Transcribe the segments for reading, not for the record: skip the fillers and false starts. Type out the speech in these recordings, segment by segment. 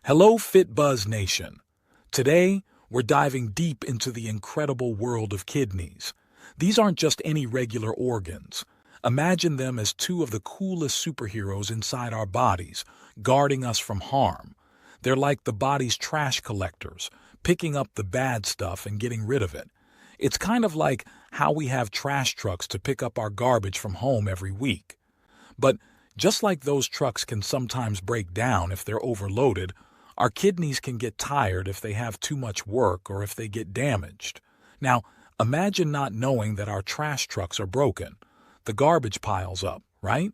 Hello, FitBuzz Nation. Today, we're diving deep into the incredible world of kidneys. These aren't just any regular organs. Imagine them as two of the coolest superheroes inside our bodies, guarding us from harm. They're like the body's trash collectors, picking up the bad stuff and getting rid of it. It's kind of like how we have trash trucks to pick up our garbage from home every week. But just like those trucks can sometimes break down if they're overloaded, our kidneys can get tired if they have too much work or if they get damaged. Now, imagine not knowing that our trash trucks are broken. The garbage piles up, right?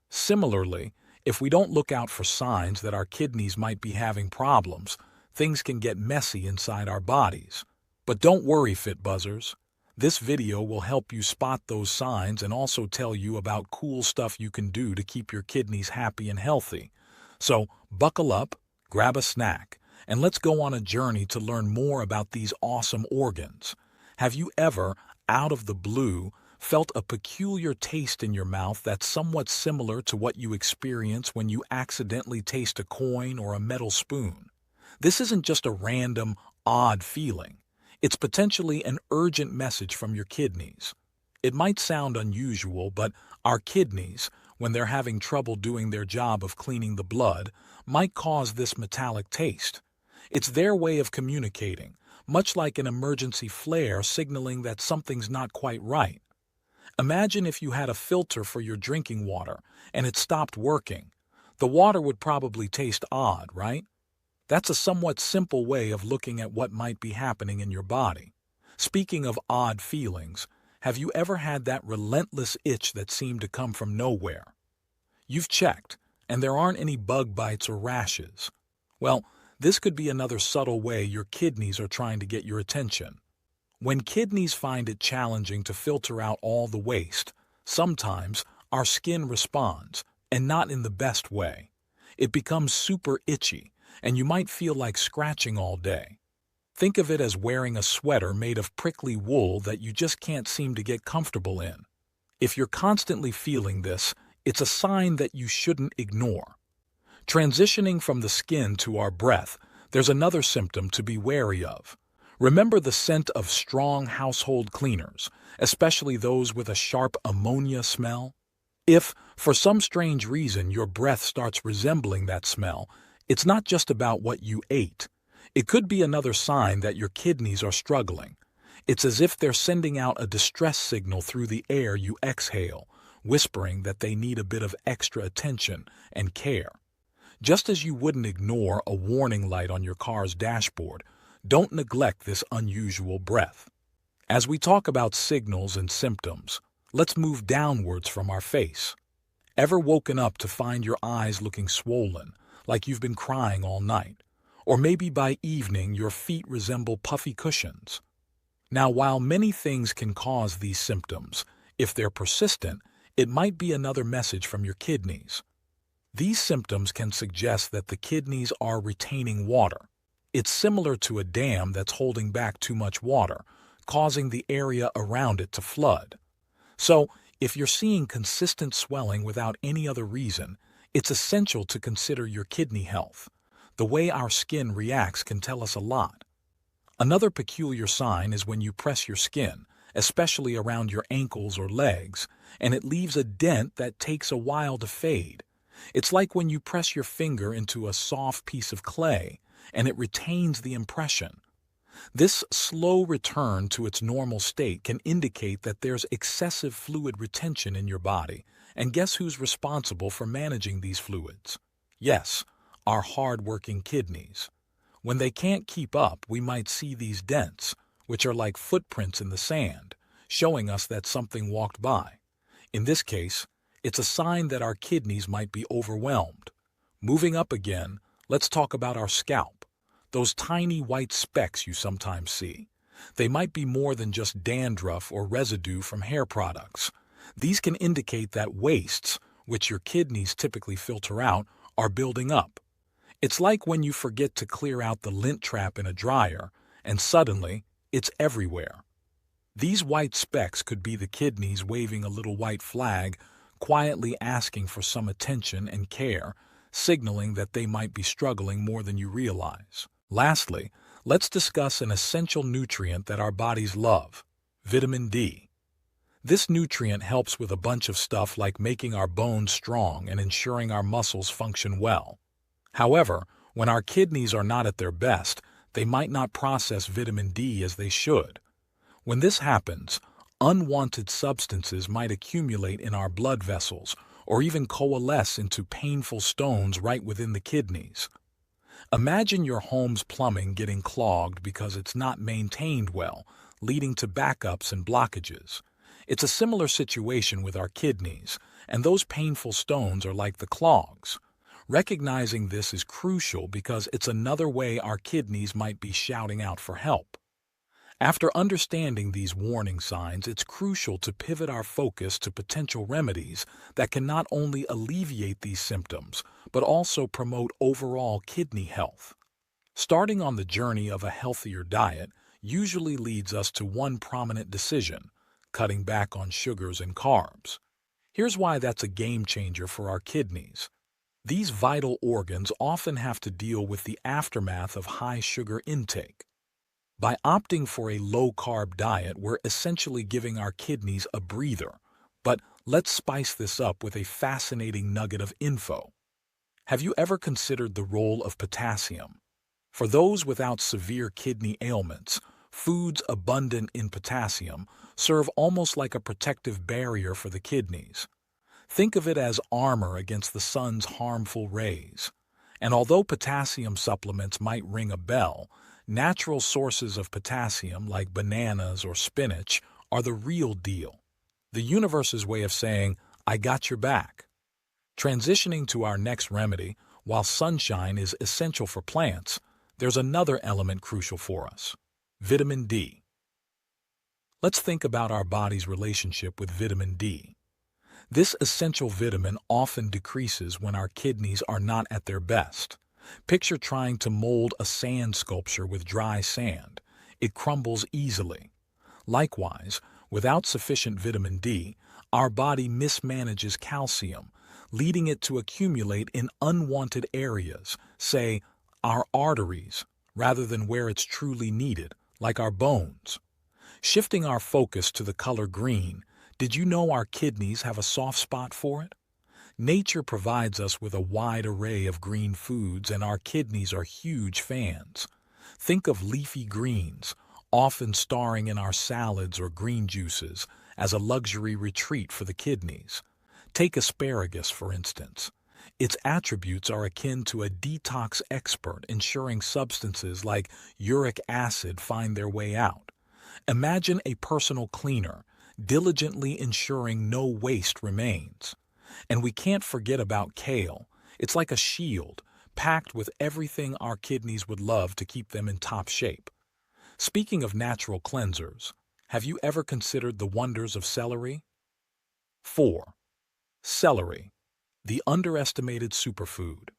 Similarly, if we don't look out for signs that our kidneys might be having problems, things can get messy inside our bodies. But don't worry, FitBuzzers. This video will help you spot those signs and also tell you about cool stuff you can do to keep your kidneys happy and healthy. So, buckle up, grab a snack, and let's go on a journey to learn more about these awesome organs. Have you ever, out of the blue, felt a peculiar taste in your mouth that's somewhat similar to what you experience when you accidentally taste a coin or a metal spoon? This isn't just a random, odd feeling. It's potentially an urgent message from your kidneys. It might sound unusual, but our kidneys, when they're having trouble doing their job of cleaning the blood, might cause this metallic taste. It's their way of communicating, much like an emergency flare signaling that something's not quite right. Imagine if you had a filter for your drinking water and it stopped working. The water would probably taste odd, right? That's a somewhat simple way of looking at what might be happening in your body. Speaking of odd feelings, have you ever had that relentless itch that seemed to come from nowhere? You've checked, and there aren't any bug bites or rashes. Well, this could be another subtle way your kidneys are trying to get your attention. When kidneys find it challenging to filter out all the waste, sometimes our skin responds, and not in the best way. It becomes super itchy, and you might feel like scratching all day. Think of it as wearing a sweater made of prickly wool that you just can't seem to get comfortable in. If you're constantly feeling this, it's a sign that you shouldn't ignore. Transitioning from the skin to our breath, there's another symptom to be wary of. Remember the scent of strong household cleaners, especially those with a sharp ammonia smell? If, for some strange reason, your breath starts resembling that smell, it's not just about what you ate. It could be another sign that your kidneys are struggling. It's as if they're sending out a distress signal through the air you exhale, whispering that they need a bit of extra attention and care. Just as you wouldn't ignore a warning light on your car's dashboard, don't neglect this unusual breath. As we talk about signals and symptoms, let's move downwards from our face. Ever woken up to find your eyes looking swollen, like you've been crying all night? Or maybe by evening your feet resemble puffy cushions? Now, while many things can cause these symptoms, if they're persistent, it might be another message from your kidneys. These symptoms can suggest that the kidneys are retaining water. It's similar to a dam that's holding back too much water, causing the area around it to flood. So, if you're seeing consistent swelling without any other reason, it's essential to consider your kidney health. The way our skin reacts can tell us a lot. Another peculiar sign is when you press your skin, especially around your ankles or legs, and it leaves a dent that takes a while to fade. It's like when you press your finger into a soft piece of clay, and it retains the impression. This slow return to its normal state can indicate that there's excessive fluid retention in your body, and guess who's responsible for managing these fluids? Yes, our hard-working kidneys. When they can't keep up, we might see these dents, which are like footprints in the sand, showing us that something walked by. In this case, it's a sign that our kidneys might be overwhelmed. Moving up again, let's talk about our scalp. Those tiny white specks you sometimes see. They might be more than just dandruff or residue from hair products. These can indicate that wastes, which your kidneys typically filter out, are building up. It's like when you forget to clear out the lint trap in a dryer, and suddenly, it's everywhere. These white specks could be the kidneys waving a little white flag, quietly asking for some attention and care, signaling that they might be struggling more than you realize. Lastly, let's discuss an essential nutrient that our bodies love: vitamin D. This nutrient helps with a bunch of stuff like making our bones strong and ensuring our muscles function well. However, when our kidneys are not at their best, they might not process vitamin D as they should. When this happens, unwanted substances might accumulate in our blood vessels or even coalesce into painful stones right within the kidneys. Imagine your home's plumbing getting clogged because it's not maintained well, leading to backups and blockages. It's a similar situation with our kidneys, and those painful stones are like the clogs. Recognizing this is crucial because it's another way our kidneys might be shouting out for help. After understanding these warning signs, it's crucial to pivot our focus to potential remedies that can not only alleviate these symptoms, but also promote overall kidney health. Starting on the journey of a healthier diet usually leads us to one prominent decision: cutting back on sugars and carbs. Here's why that's a game changer for our kidneys. These vital organs often have to deal with the aftermath of high sugar intake. By opting for a low-carb diet, we're essentially giving our kidneys a breather. But let's spice this up with a fascinating nugget of info. Have you ever considered the role of potassium? For those without severe kidney ailments, foods abundant in potassium serve almost like a protective barrier for the kidneys. Think of it as armor against the sun's harmful rays. And although potassium supplements might ring a bell, natural sources of potassium like bananas or spinach are the real deal. The universe's way of saying, "I got your back." Transitioning to our next remedy, while sunshine is essential for plants, there's another element crucial for us: vitamin D. Let's think about our body's relationship with vitamin D. This essential vitamin often decreases when our kidneys are not at their best. Picture trying to mold a sand sculpture with dry sand. It crumbles easily. Likewise, without sufficient vitamin D, our body mismanages calcium, leading it to accumulate in unwanted areas, say, our arteries, rather than where it's truly needed, like our bones. Shifting our focus to the color green, did you know our kidneys have a soft spot for it? Nature provides us with a wide array of green foods, and our kidneys are huge fans. Think of leafy greens, often starring in our salads or green juices, as a luxury retreat for the kidneys. Take asparagus, for instance. Its attributes are akin to a detox expert, ensuring substances like uric acid find their way out. Imagine a personal cleaner, diligently ensuring no waste remains. And we can't forget about kale. It's like a shield, packed with everything our kidneys would love to keep them in top shape. Speaking of natural cleansers, have you ever considered the wonders of celery? 4. Celery, the underestimated superfood.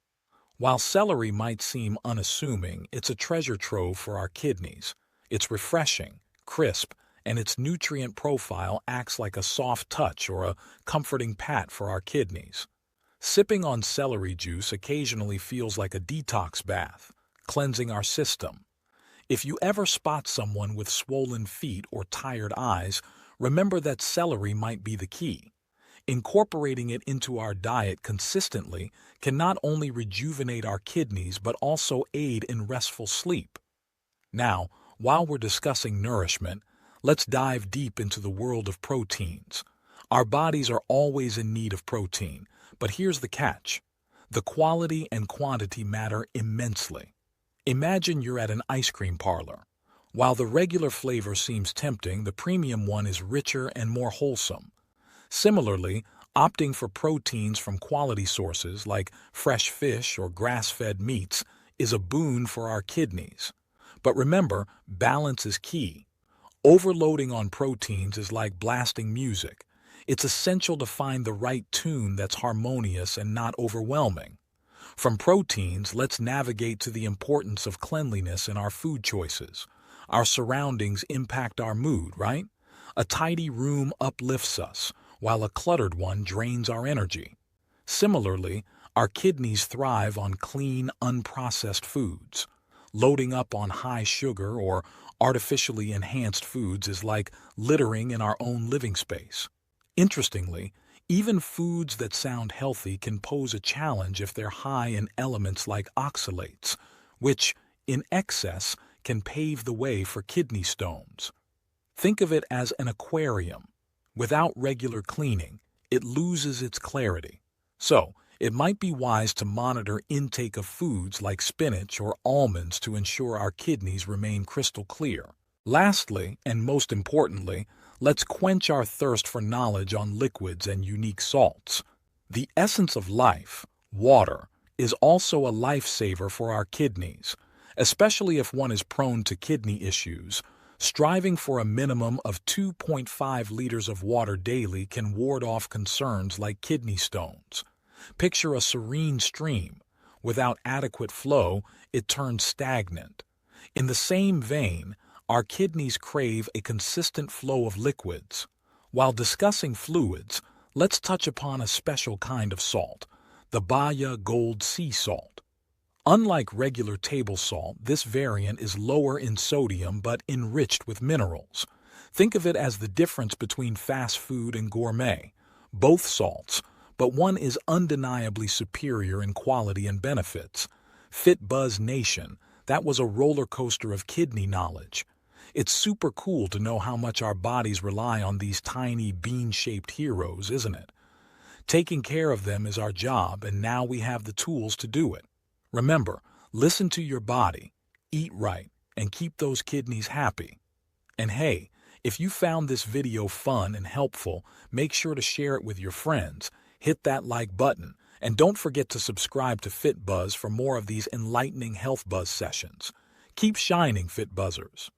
While celery might seem unassuming, it's a treasure trove for our kidneys. It's refreshing, crisp, and its nutrient profile acts like a soft touch or a comforting pat for our kidneys. Sipping on celery juice occasionally feels like a detox bath, cleansing our system. If you ever spot someone with swollen feet or tired eyes, remember that celery might be the key. Incorporating it into our diet consistently can not only rejuvenate our kidneys but also aid in restful sleep. Now, while we're discussing nourishment, let's dive deep into the world of proteins. Our bodies are always in need of protein, but here's the catch: the quality and quantity matter immensely. Imagine you're at an ice cream parlor. While the regular flavor seems tempting, the premium one is richer and more wholesome. Similarly, opting for proteins from quality sources like fresh fish or grass-fed meats is a boon for our kidneys. But remember, balance is key. Overloading on proteins is like blasting music. It's essential to find the right tune that's harmonious and not overwhelming. From proteins, let's navigate to the importance of cleanliness in our food choices. Our surroundings impact our mood, right? A tidy room uplifts us, while a cluttered one drains our energy. Similarly, Our kidneys thrive on clean, unprocessed foods. Loading up on high sugar or artificially enhanced foods is like littering in our own living space. Interestingly, even foods that sound healthy can pose a challenge if they're high in elements like oxalates, which, in excess, can pave the way for kidney stones. Think of it as an aquarium. Without regular cleaning, it loses its clarity. So, it might be wise to monitor intake of foods like spinach or almonds to ensure our kidneys remain crystal clear. Lastly, and most importantly, let's quench our thirst for knowledge on liquids and unique salts. The essence of life, water, is also a lifesaver for our kidneys, especially if one is prone to kidney issues. Striving for a minimum of 2.5 liters of water daily can ward off concerns like kidney stones. Picture a serene stream. Without adequate flow, it turns stagnant. In the same vein, our kidneys crave a consistent flow of liquids. While discussing fluids, let's touch upon a special kind of salt, the Bahia Gold Sea Salt. Unlike regular table salt, this variant is lower in sodium but enriched with minerals. Think of it as the difference between fast food and gourmet. Both salts, but one is undeniably superior in quality and benefits. FitBuzz Nation, that was a roller coaster of kidney knowledge. It's super cool to know how much our bodies rely on these tiny bean-shaped heroes, isn't it? Taking care of them is our job, and now we have the tools to do it. Remember, listen to your body, eat right, and keep those kidneys happy. And hey, if you found this video fun and helpful, make sure to share it with your friends, hit that like button, and don't forget to subscribe to FitBuzz for more of these enlightening health buzz sessions. Keep shining, FitBuzzers.